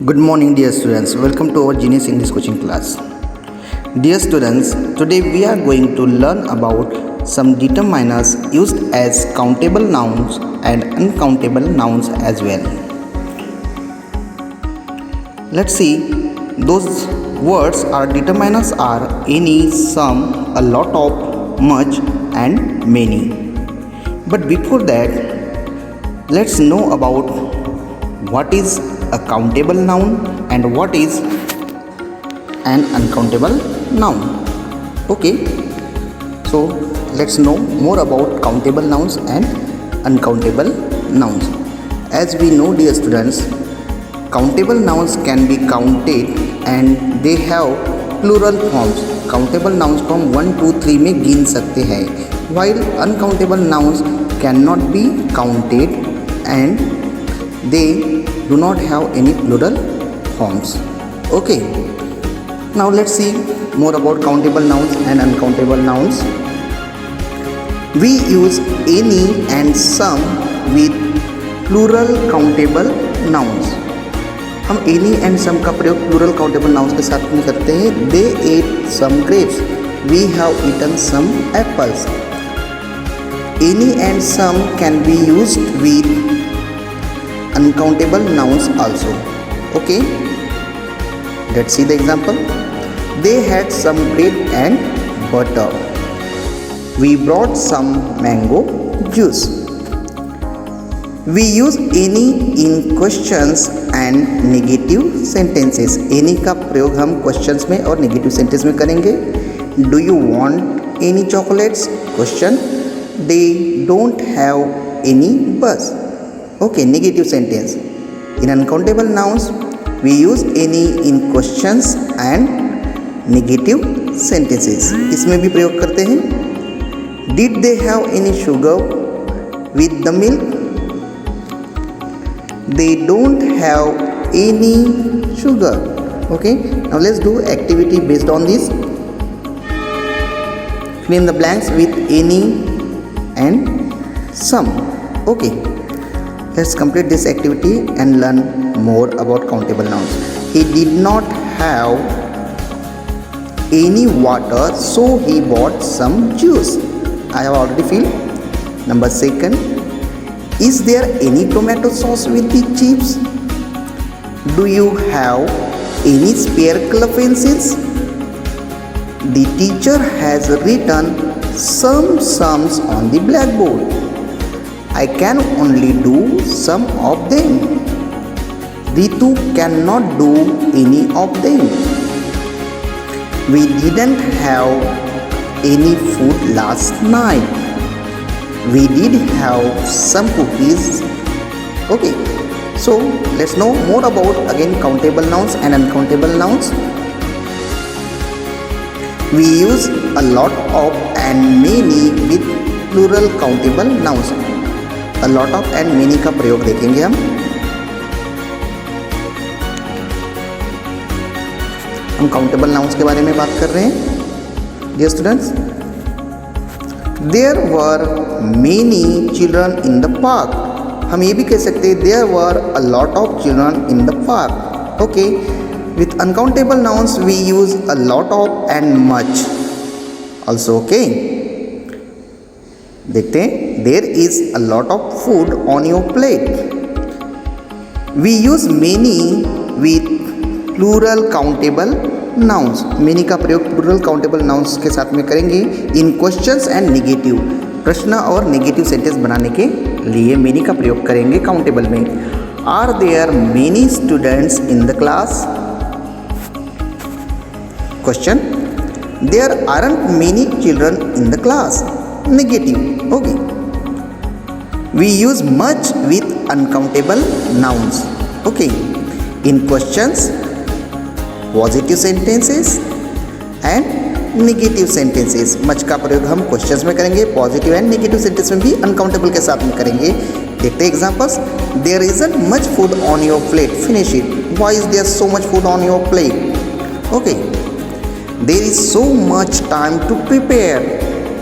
Good morning, dear students. Welcome to our Genius English coaching class. Dear students, today we are going to learn about some determiners used as countable nouns and uncountable nouns as well. Let's see, those words or determiners are any, some, a lot of, much, and many. But before that, let's know about what is a countable noun and what is an uncountable noun. Okay, so let's know more about countable nouns and uncountable nouns. As we know, dear students, countable nouns can be counted and they have plural forms. Countable nouns from 1 to 3 में गिन सकते हैं, while uncountable nouns cannot be counted and they do not have any plural forms. Okay, now let's see more about countable nouns and uncountable nouns. We use any and some with plural countable nouns. हम any and some का प्रयोग plural countable nouns के साथ में करते हैं. They ate some grapes. We have eaten some apples. Any and some can be used with uncountable nouns also. Okay, let's see the example. They had some bread and butter. We brought some mango juice. We use any in questions and negative sentences. Any का प्रयोग हम questions में और negative sentence में करेंगे. Do you want any chocolates? Question. They don't have any bus. Okay, negative sentence. In uncountable nouns, we use any in questions and negative sentences. इसमें भी प्रयोग करते हैं. Did they have any sugar with the milk? They don't have any sugar. Okay, now let's do activity based on this. Fill in the blanks with any and some. Okay, let's complete this activity and learn more about countable nouns. He did not have any water, so he bought some juice. I have already filled. Number second, is there any tomato sauce with the chips? Do you have any spare color pencils? The teacher has written some sums on the blackboard. I can only do some of them. Ritu cannot do any of them. We didn't have any food last night. We did have some cookies. Okay, so let's know more about again countable nouns and uncountable nouns. We use a lot of and many with plural countable nouns. A lot of and many का प्रयोग देखेंगे हम countable nouns के बारे में बात कर रहे हैं. Dear students, there were many children in the park. हम ये भी कह सकते हैं there were a lot of children in the park. Okay, with uncountable nouns we use a lot of and much also. Okay, देखते हैं. There is a lot of food on your plate. We use many with plural countable nouns. Many का प्रयोग plural countable nouns के साथ में करेंगे इन questions and negative. प्रश्न और नेगेटिव सेंटेंस बनाने के लिए मेनी का प्रयोग करेंगे काउंटेबल में. Are there many students in the class? Question. There aren't many children in the class. Negative. Okay, we use much with uncountable nouns. Okay, in questions positive sentences and negative sentences. Much का प्रयोग हम questions में करेंगे, positive and negative sentence में भी uncountable के साथ में करेंगे. देखते हैं examples. There isn't much food on your plate. Finish it. Why is there so much food on your plate? Okay, there is so much time to prepare.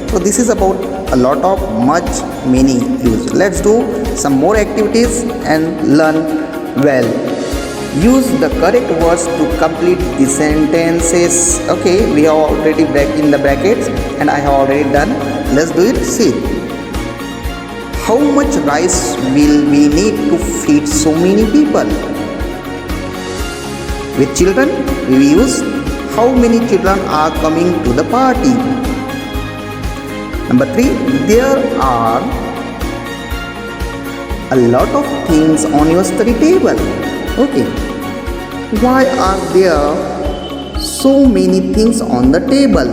So this is about a lot of much many use. Let's do some more activities and learn well. Use the correct words to complete the sentences. Okay, we have already in the brackets and I have already done. Let's do it. See, how much rice will we need to feed so many people? With children, we use how many children are coming to the party. Number 3, there are a lot of things on your study table. Okay, why are there so many things on the table?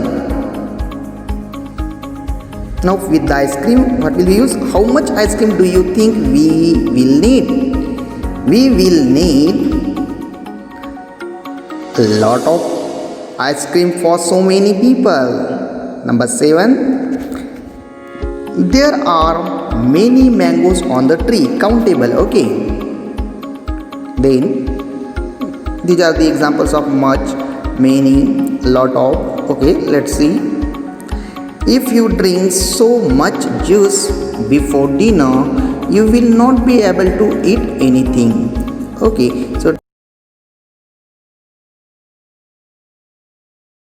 Now with the ice cream, what will we use? How much ice cream do you think we will need? We will need a lot of ice cream for so many people. Number 7, there are many mangoes on the tree. Countable. Okay, then these are the examples of much, many, lot of. Okay, let's see. If you drink so much juice before dinner, you will not be able to eat anything. Okay, so